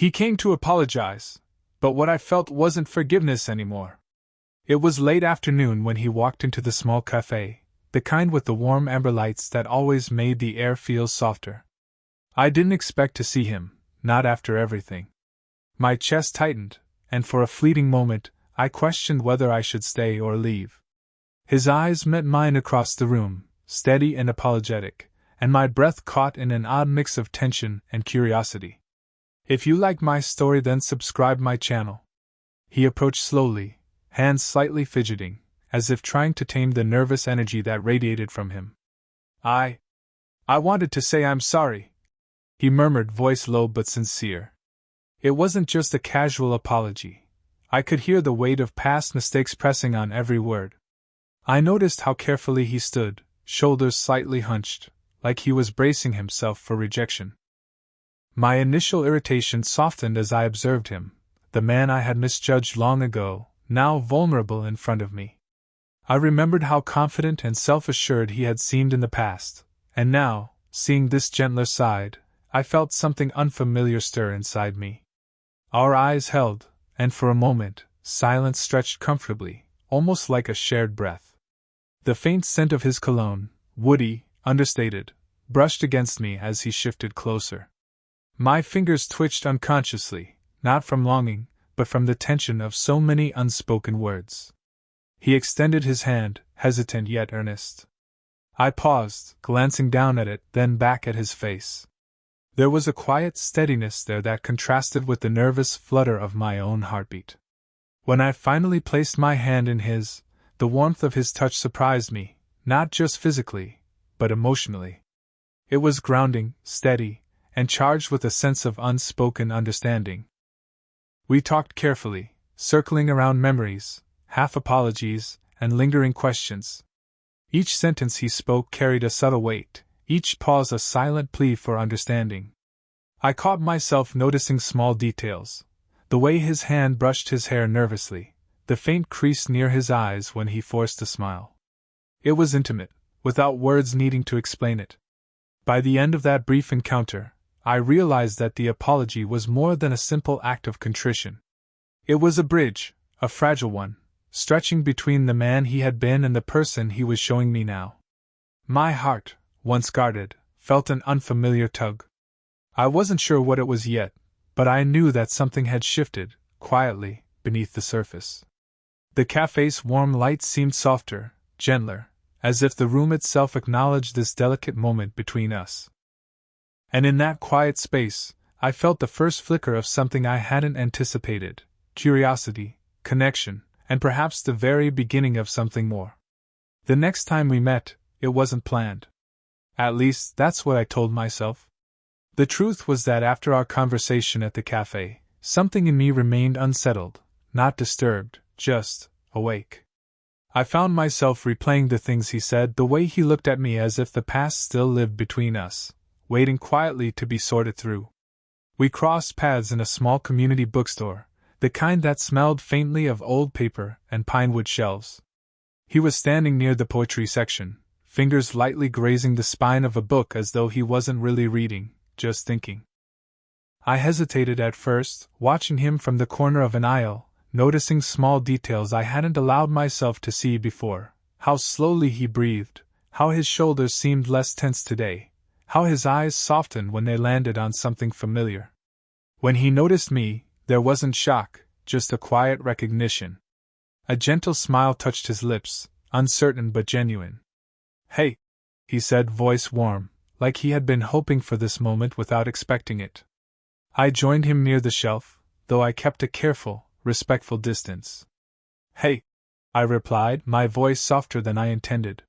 He came to apologize, but what I felt wasn't forgiveness anymore. It was late afternoon when he walked into the small café, the kind with the warm amber lights that always made the air feel softer. I didn't expect to see him, not after everything. My chest tightened, and for a fleeting moment, I questioned whether I should stay or leave. His eyes met mine across the room, steady and apologetic, and my breath caught in an odd mix of tension and curiosity. If you like my story, then subscribe my channel. He approached slowly, hands slightly fidgeting, as if trying to tame the nervous energy that radiated from him. I wanted to say I'm sorry, he murmured, voice low but sincere. It wasn't just a casual apology. I could hear the weight of past mistakes pressing on every word. I noticed how carefully he stood, shoulders slightly hunched, like he was bracing himself for rejection. My initial irritation softened as I observed him, the man I had misjudged long ago, now vulnerable in front of me. I remembered how confident and self-assured he had seemed in the past, and now, seeing this gentler side, I felt something unfamiliar stir inside me. Our eyes held, and for a moment, silence stretched comfortably, almost like a shared breath. The faint scent of his cologne, woody, understated, brushed against me as he shifted closer. My fingers twitched unconsciously, not from longing, but from the tension of so many unspoken words. He extended his hand, hesitant yet earnest. I paused, glancing down at it, then back at his face. There was a quiet steadiness there that contrasted with the nervous flutter of my own heartbeat. When I finally placed my hand in his, the warmth of his touch surprised me, not just physically, but emotionally. It was grounding, steady, and charged with a sense of unspoken understanding. We talked carefully, circling around memories, half apologies, and lingering questions. Each sentence he spoke carried a subtle weight, each pause a silent plea for understanding. I caught myself noticing small details, the way his hand brushed his hair nervously, the faint crease near his eyes when he forced a smile. It was intimate, without words needing to explain it. By the end of that brief encounter, I realized that the apology was more than a simple act of contrition. It was a bridge, a fragile one, stretching between the man he had been and the person he was showing me now. My heart, once guarded, felt an unfamiliar tug. I wasn't sure what it was yet, but I knew that something had shifted, quietly, beneath the surface. The cafe's warm light seemed softer, gentler, as if the room itself acknowledged this delicate moment between us. And in that quiet space, I felt the first flicker of something I hadn't anticipated: curiosity, connection, and perhaps the very beginning of something more. The next time we met, it wasn't planned. At least, that's what I told myself. The truth was that after our conversation at the cafe, something in me remained unsettled, not disturbed, just awake. I found myself replaying the things he said, the way he looked at me, as if the past still lived between us, waiting quietly to be sorted through. We crossed paths in a small community bookstore, the kind that smelled faintly of old paper and pinewood shelves. He was standing near the poetry section, fingers lightly grazing the spine of a book as though he wasn't really reading, just thinking. I hesitated at first, watching him from the corner of an aisle, noticing small details I hadn't allowed myself to see before: how slowly he breathed, how his shoulders seemed less tense today, how his eyes softened when they landed on something familiar. When he noticed me, there wasn't shock, just a quiet recognition. A gentle smile touched his lips, uncertain but genuine. "Hey," he said, voice warm, like he had been hoping for this moment without expecting it. I joined him near the shelf, though I kept a careful, respectful distance. "Hey," I replied, my voice softer than I intended.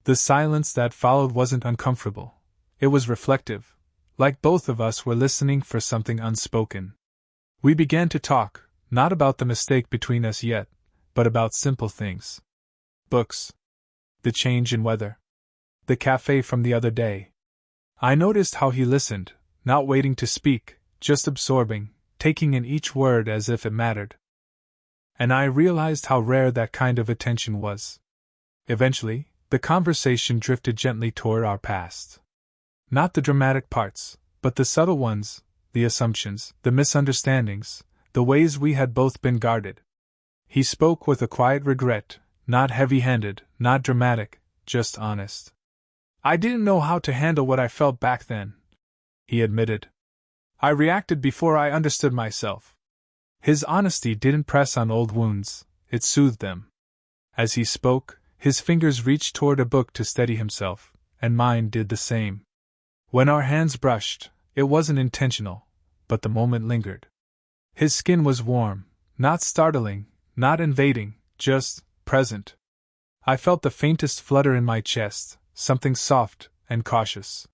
The silence that followed wasn't uncomfortable. It was reflective, like both of us were listening for something unspoken. We began to talk, not about the mistake between us yet, but about simple things. Books. The change in weather. The cafe from the other day. I noticed how he listened, not waiting to speak, just absorbing, taking in each word as if it mattered. And I realized how rare that kind of attention was. Eventually, the conversation drifted gently toward our past. Not the dramatic parts, but the subtle ones, the assumptions, the misunderstandings, the ways we had both been guarded. He spoke with a quiet regret, not heavy-handed, not dramatic, just honest. "I didn't know how to handle what I felt back then," he admitted. "I reacted before I understood myself." His honesty didn't press on old wounds, it soothed them. As he spoke, his fingers reached toward a book to steady himself, and mine did the same. When our hands brushed, it wasn't intentional, but the moment lingered. His skin was warm, not startling, not invading, just present. I felt the faintest flutter in my chest, something soft and cautious.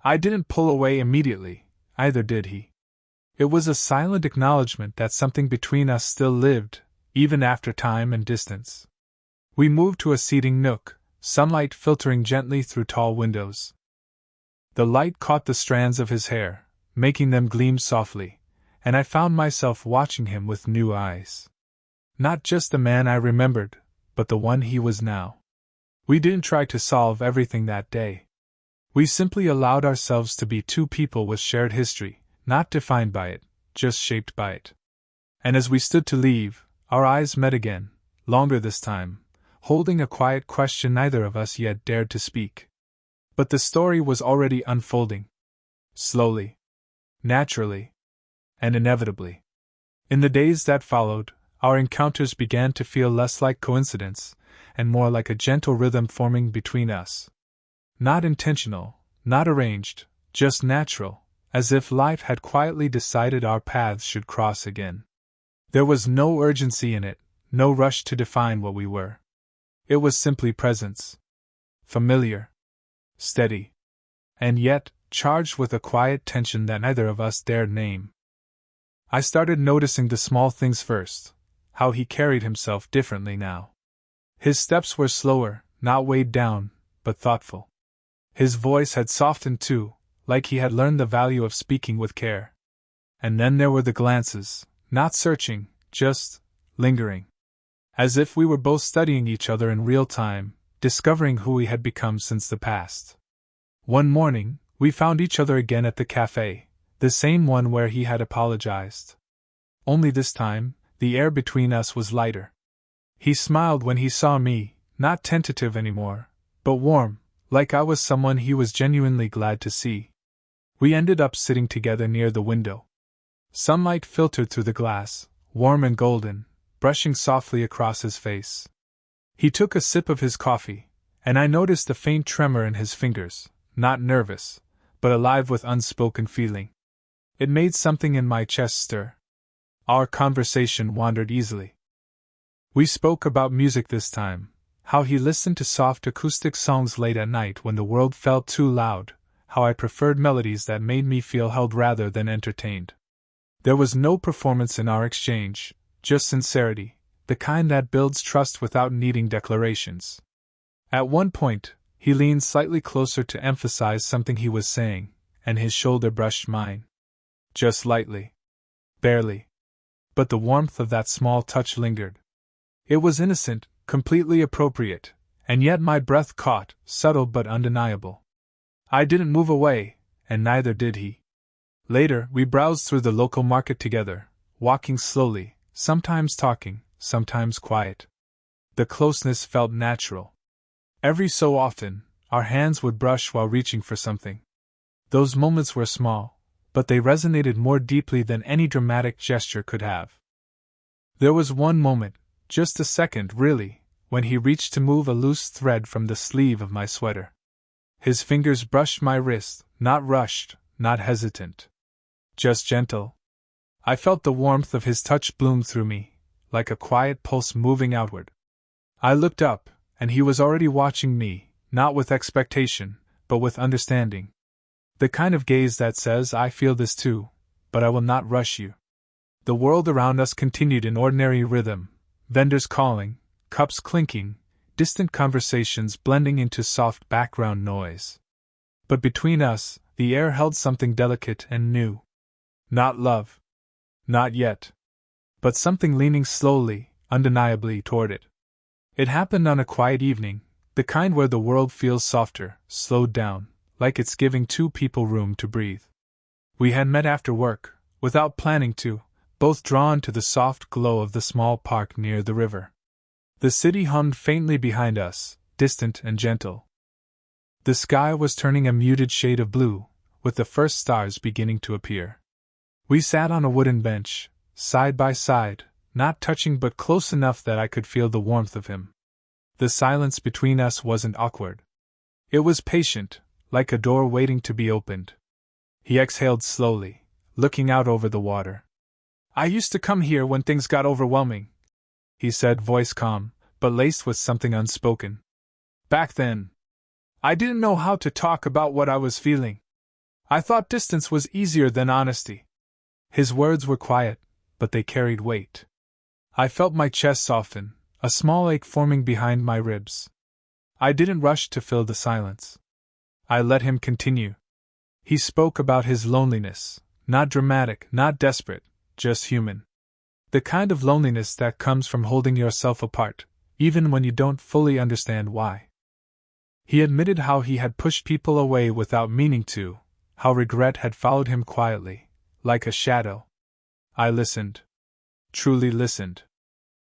I didn't pull away immediately, either did he. It was a silent acknowledgement that something between us still lived, even after time and distance. We moved to a seating nook, sunlight filtering gently through tall windows. The light caught the strands of his hair, making them gleam softly, and I found myself watching him with new eyes. Not just the man I remembered, but the one he was now. We didn't try to solve everything that day. We simply allowed ourselves to be two people with shared history, not defined by it, just shaped by it. And as we stood to leave, our eyes met again, longer this time, holding a quiet question neither of us yet dared to speak. But the story was already unfolding. Slowly. Naturally. And inevitably. In the days that followed, our encounters began to feel less like coincidence, and more like a gentle rhythm forming between us. Not intentional, not arranged, just natural, as if life had quietly decided our paths should cross again. There was no urgency in it, no rush to define what we were. It was simply presence. Familiar. Steady. And yet, charged with a quiet tension that neither of us dared name. I started noticing the small things first, how he carried himself differently now. His steps were slower, not weighed down, but thoughtful. His voice had softened too, like he had learned the value of speaking with care. And then there were the glances, not searching, just lingering. As if we were both studying each other in real time, discovering who we had become since the past. One morning, we found each other again at the café, the same one where he had apologized. Only this time, the air between us was lighter. He smiled when he saw me, not tentative anymore, but warm, like I was someone he was genuinely glad to see. We ended up sitting together near the window. Sunlight filtered through the glass, warm and golden, brushing softly across his face. He took a sip of his coffee, and I noticed a faint tremor in his fingers, not nervous, but alive with unspoken feeling. It made something in my chest stir. Our conversation wandered easily. We spoke about music this time, how he listened to soft acoustic songs late at night when the world felt too loud, how I preferred melodies that made me feel held rather than entertained. There was no performance in our exchange, just sincerity, the kind that builds trust without needing declarations. At one point, he leaned slightly closer to emphasize something he was saying, and his shoulder brushed mine. Just lightly. Barely. But the warmth of that small touch lingered. It was innocent, completely appropriate, and yet my breath caught, subtle but undeniable. I didn't move away, and neither did he. Later, we browsed through the local market together, walking slowly, sometimes talking, sometimes quiet. The closeness felt natural. Every so often, our hands would brush while reaching for something. Those moments were small, but they resonated more deeply than any dramatic gesture could have. There was one moment, just a second really, when he reached to move a loose thread from the sleeve of my sweater. His fingers brushed my wrist, not rushed, not hesitant. Just gentle. I felt the warmth of his touch bloom through me, like a quiet pulse moving outward. I looked up, and he was already watching me, not with expectation, but with understanding. The kind of gaze that says, "I feel this too, but I will not rush you." The world around us continued in ordinary rhythm, vendors calling, cups clinking, distant conversations blending into soft background noise. But between us, the air held something delicate and new. Not love. Not yet. But something leaning slowly, undeniably toward it. It happened on a quiet evening, the kind where the world feels softer, slowed down, like it's giving two people room to breathe. We had met after work, without planning to, both drawn to the soft glow of the small park near the river. The city hummed faintly behind us, distant and gentle. The sky was turning a muted shade of blue, with the first stars beginning to appear. We sat on a wooden bench, side by side, not touching but close enough that I could feel the warmth of him. The silence between us wasn't awkward. It was patient, like a door waiting to be opened. He exhaled slowly, looking out over the water. "I used to come here when things got overwhelming," he said, voice calm, but laced with something unspoken. "Back then, I didn't know how to talk about what I was feeling. I thought distance was easier than honesty." His words were quiet, but they carried weight. I felt my chest soften, a small ache forming behind my ribs. I didn't rush to fill the silence. I let him continue. He spoke about his loneliness, not dramatic, not desperate, just human. The kind of loneliness that comes from holding yourself apart, even when you don't fully understand why. He admitted how he had pushed people away without meaning to, how regret had followed him quietly, like a shadow. I listened. Truly listened.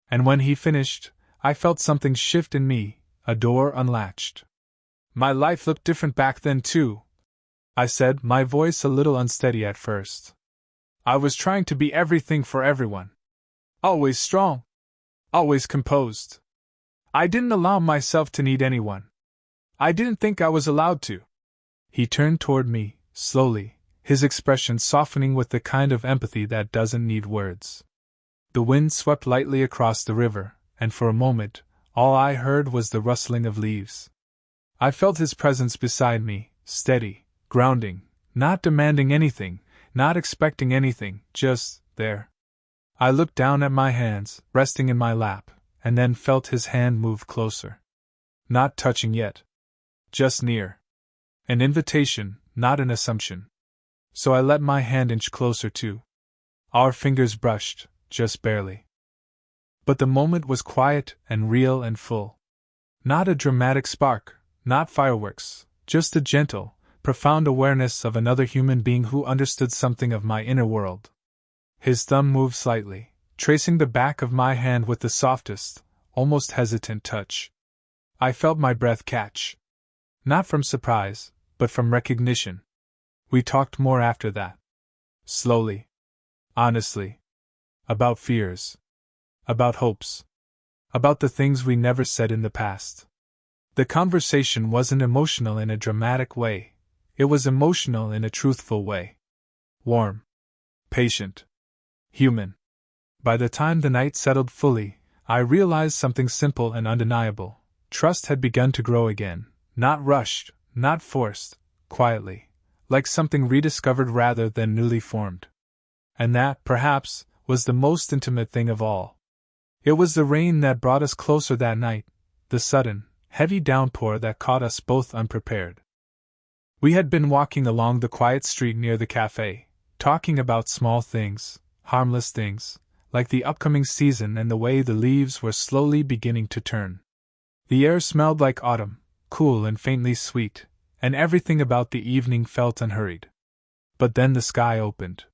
And when he finished, I felt something shift in me, a door unlatched. "My life looked different back then too," I said, my voice a little unsteady at first. "I was trying to be everything for everyone. Always strong. Always composed. I didn't allow myself to need anyone. I didn't think I was allowed to." He turned toward me, slowly, his expression softening with the kind of empathy that doesn't need words. The wind swept lightly across the river, and for a moment, all I heard was the rustling of leaves. I felt his presence beside me, steady, grounding, not demanding anything, not expecting anything, just there. I looked down at my hands, resting in my lap, and then felt his hand move closer. Not touching yet. Just near. An invitation, not an assumption. So I let my hand inch closer too. Our fingers brushed, just barely. But the moment was quiet and real and full. Not a dramatic spark, not fireworks, just a gentle, profound awareness of another human being who understood something of my inner world. His thumb moved slightly, tracing the back of my hand with the softest, almost hesitant touch. I felt my breath catch. Not from surprise, but from recognition. We talked more after that. Slowly. Honestly. About fears. About hopes. About the things we never said in the past. The conversation wasn't emotional in a dramatic way. It was emotional in a truthful way. Warm. Patient. Human. By the time the night settled fully, I realized something simple and undeniable. Trust had begun to grow again, not rushed, not forced, quietly, like something rediscovered rather than newly formed. And that, perhaps, was the most intimate thing of all. It was the rain that brought us closer that night, the sudden, heavy downpour that caught us both unprepared. We had been walking along the quiet street near the café, talking about small things, harmless things, like the upcoming season and the way the leaves were slowly beginning to turn. The air smelled like autumn, cool and faintly sweet, and everything about the evening felt unhurried. But then the sky opened.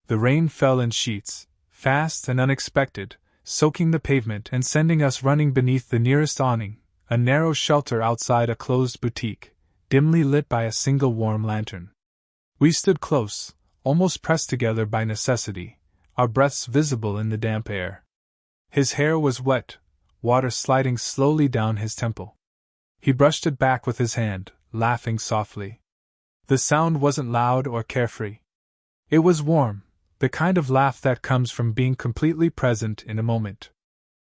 The rain fell in sheets, fast and unexpected, soaking the pavement and sending us running beneath the nearest awning, a narrow shelter outside a closed boutique, dimly lit by a single warm lantern. We stood close, almost pressed together by necessity, our breaths visible in the damp air. His hair was wet, water sliding slowly down his temple. He brushed it back with his hand, laughing softly. The sound wasn't loud or carefree. It was warm, the kind of laugh that comes from being completely present in a moment.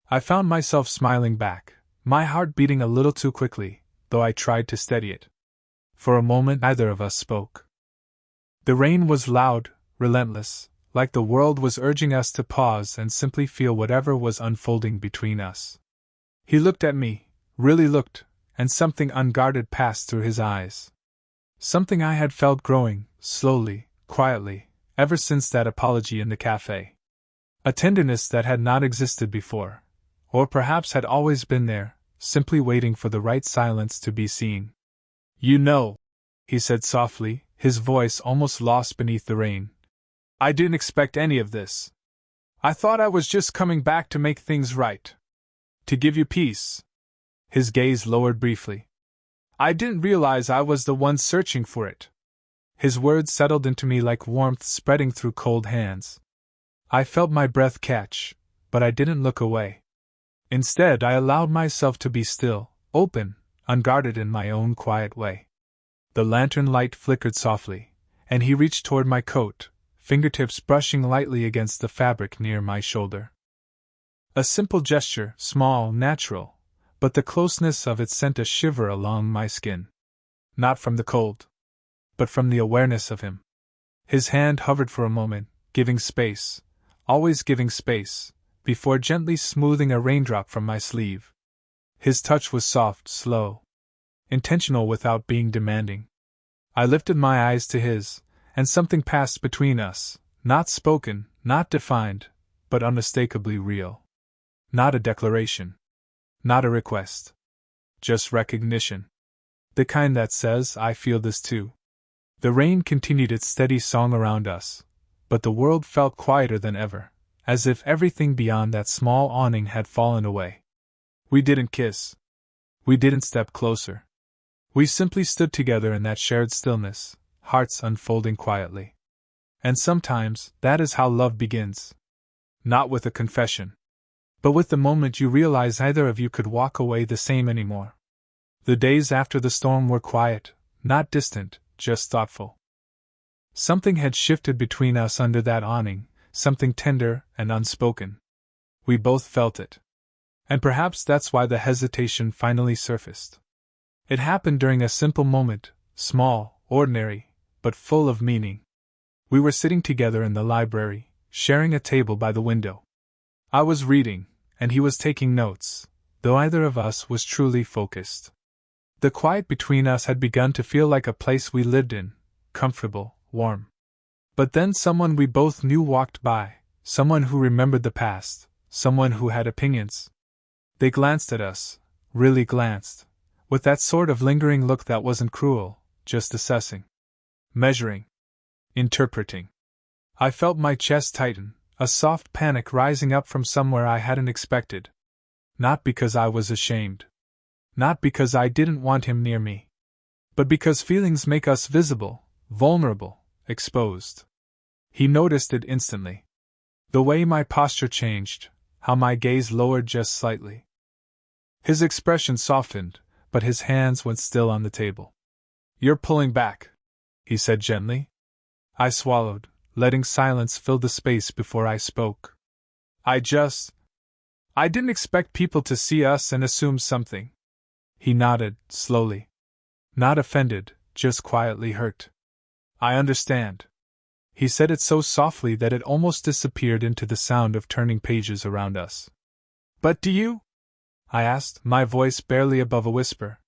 I found myself smiling back, my heart beating a little too quickly, though I tried to steady it. For a moment neither of us spoke. The rain was loud, relentless, like the world was urging us to pause and simply feel whatever was unfolding between us. He looked at me, really looked, and something unguarded passed through his eyes. Something I had felt growing, slowly, quietly, ever since that apology in the café. A tenderness that had not existed before, or perhaps had always been there, simply waiting for the right silence to be seen. "You know," he said softly, his voice almost lost beneath the rain. "I didn't expect any of this. I thought I was just coming back to make things right. To give you peace." His gaze lowered briefly. "I didn't realize I was the one searching for it." His words settled into me like warmth spreading through cold hands. I felt my breath catch, but I didn't look away. Instead, I allowed myself to be still, open, unguarded in my own quiet way. The lantern light flickered softly, and he reached toward my coat, fingertips brushing lightly against the fabric near my shoulder. A simple gesture, small, natural, but the closeness of it sent a shiver along my skin. Not from the cold, but from the awareness of him. His hand hovered for a moment, giving space, always giving space, before gently smoothing a raindrop from my sleeve. His touch was soft, slow, intentional without being demanding. I lifted my eyes to his, and something passed between us, not spoken, not defined, but unmistakably real. Not a declaration. Not a request. Just recognition. The kind that says, "I feel this too." The rain continued its steady song around us, but the world felt quieter than ever, as if everything beyond that small awning had fallen away. We didn't kiss. We didn't step closer. We simply stood together in that shared stillness, hearts unfolding quietly. And sometimes, that is how love begins. Not with a confession, but with the moment you realize either of you could walk away the same anymore. The days after the storm were quiet, not distant, just thoughtful. Something had shifted between us under that awning, something tender and unspoken. We both felt it. And perhaps that's why the hesitation finally surfaced. It happened during a simple moment, small, ordinary, but full of meaning. We were sitting together in the library, sharing a table by the window. I was reading, and he was taking notes, though neither of us was truly focused. The quiet between us had begun to feel like a place we lived in, comfortable, warm. But then someone we both knew walked by, someone who remembered the past, someone who had opinions. They glanced at us, really glanced, with that sort of lingering look that wasn't cruel, just assessing, measuring, interpreting. I felt my chest tighten, a soft panic rising up from somewhere I hadn't expected. Not because I was ashamed. Not because I didn't want him near me. But because feelings make us visible, vulnerable, exposed. He noticed it instantly. The way my posture changed, how my gaze lowered just slightly. His expression softened, but his hands went still on the table. "You're pulling back," he said gently. I swallowed, letting silence fill the space before I spoke. I didn't expect people to see us and assume something." He nodded, slowly. Not offended, just quietly hurt. "I understand." He said it so softly that it almost disappeared into the sound of turning pages around us. "But do you?" I asked, my voice barely above a whisper.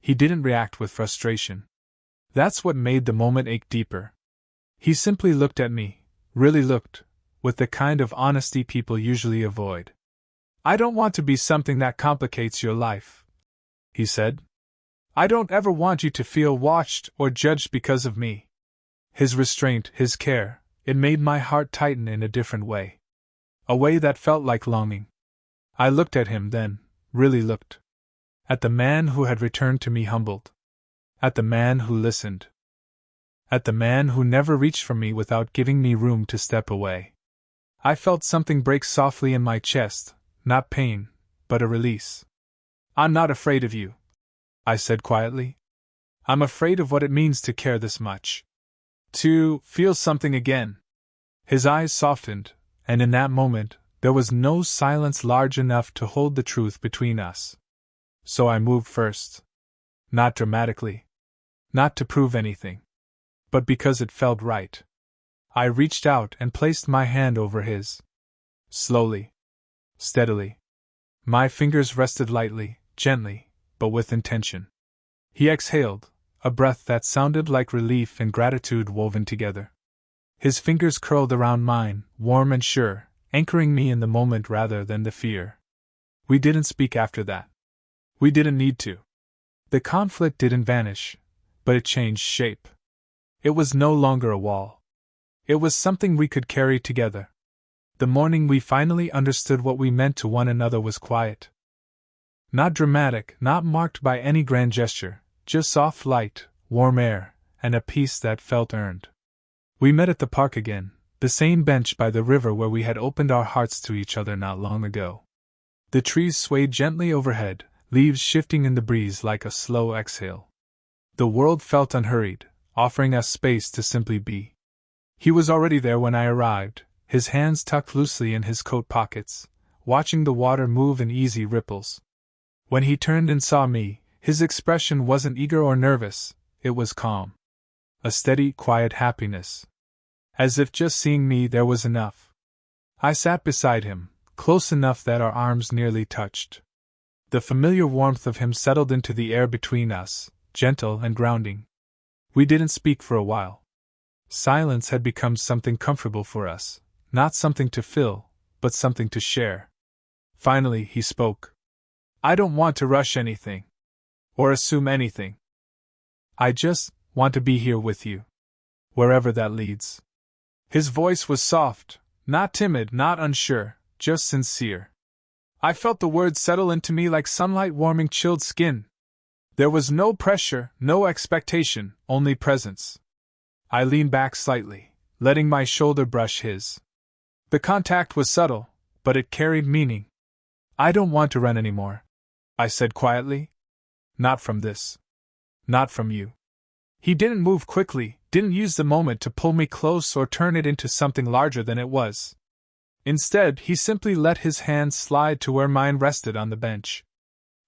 He didn't react with frustration. That's what made the moment ache deeper. He simply looked at me, really looked, with the kind of honesty people usually avoid. "I don't want to be something that complicates your life," he said. "I don't ever want you to feel watched or judged because of me." His restraint, his care, it made my heart tighten in a different way. A way that felt like longing. I looked at him then, really looked. At the man who had returned to me humbled. At the man who listened. At the man who never reached for me without giving me room to step away. I felt something break softly in my chest, not pain, but a release. "I'm not afraid of you," I said quietly. "I'm afraid of what it means to care this much. To feel something again." His eyes softened, and in that moment, there was no silence large enough to hold the truth between us. So I moved first. Not dramatically. Not to prove anything. But because it felt right. I reached out and placed my hand over his. Slowly. Steadily. My fingers rested lightly, gently, but with intention. He exhaled, a breath that sounded like relief and gratitude woven together. His fingers curled around mine, warm and sure, anchoring me in the moment rather than the fear. We didn't speak after that. We didn't need to. The conflict didn't vanish, but it changed shape. It was no longer a wall. It was something we could carry together. The morning we finally understood what we meant to one another was quiet. Not dramatic, not marked by any grand gesture, just soft light, warm air, and a peace that felt earned. We met at the park again, the same bench by the river where we had opened our hearts to each other not long ago. The trees swayed gently overhead, leaves shifting in the breeze like a slow exhale. The world felt unhurried, offering us space to simply be. He was already there when I arrived, his hands tucked loosely in his coat pockets, watching the water move in easy ripples. When he turned and saw me, his expression wasn't eager or nervous, it was calm. A steady, quiet happiness. As if just seeing me there was enough. I sat beside him, close enough that our arms nearly touched. The familiar warmth of him settled into the air between us, gentle and grounding. We didn't speak for a while. Silence had become something comfortable for us, not something to fill, but something to share. Finally, he spoke. I don't want to rush anything. Or assume anything. I just want to be here with you. Wherever that leads. His voice was soft, not timid, not unsure, just sincere. I felt the words settle into me like sunlight warming chilled skin. There was no pressure, no expectation, only presence. I leaned back slightly, letting my shoulder brush his. The contact was subtle, but it carried meaning. I don't want to run anymore, I said quietly. Not from this. Not from you. He didn't move quickly, didn't use the moment to pull me close or turn it into something larger than it was. Instead, he simply let his hand slide to where mine rested on the bench.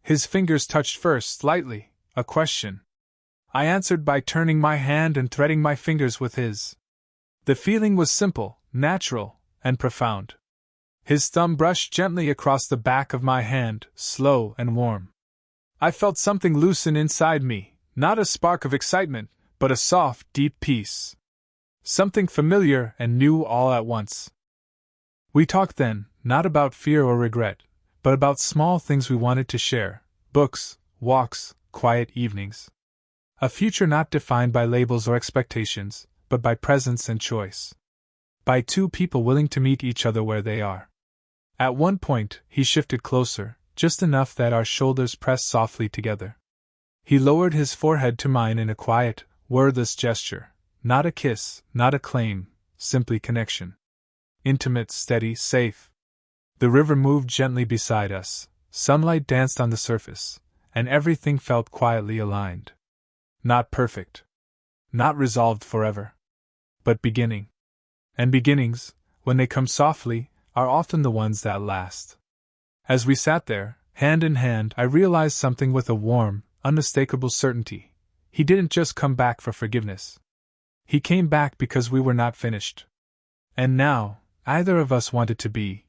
His fingers touched first, lightly, a question. I answered by turning my hand and threading my fingers with his. The feeling was simple, natural, and profound. His thumb brushed gently across the back of my hand, slow and warm. I felt something loosen inside me, not a spark of excitement, but a soft, deep peace. Something familiar and new all at once. We talked then, not about fear or regret, but about small things we wanted to share, books, walks, quiet evenings. A future not defined by labels or expectations, but by presence and choice. By two people willing to meet each other where they are. At one point, he shifted closer, just enough that our shoulders pressed softly together. He lowered his forehead to mine in a quiet, wordless gesture, not a kiss, not a claim, simply connection. Intimate, steady, safe. The river moved gently beside us, sunlight danced on the surface, and everything felt quietly aligned. Not perfect. Not resolved forever. But beginning. And beginnings, when they come softly, are often the ones that last. As we sat there, hand in hand, I realized something with a warm, unmistakable certainty. He didn't just come back for forgiveness. He came back because we were not finished. And now, either of us wanted to be.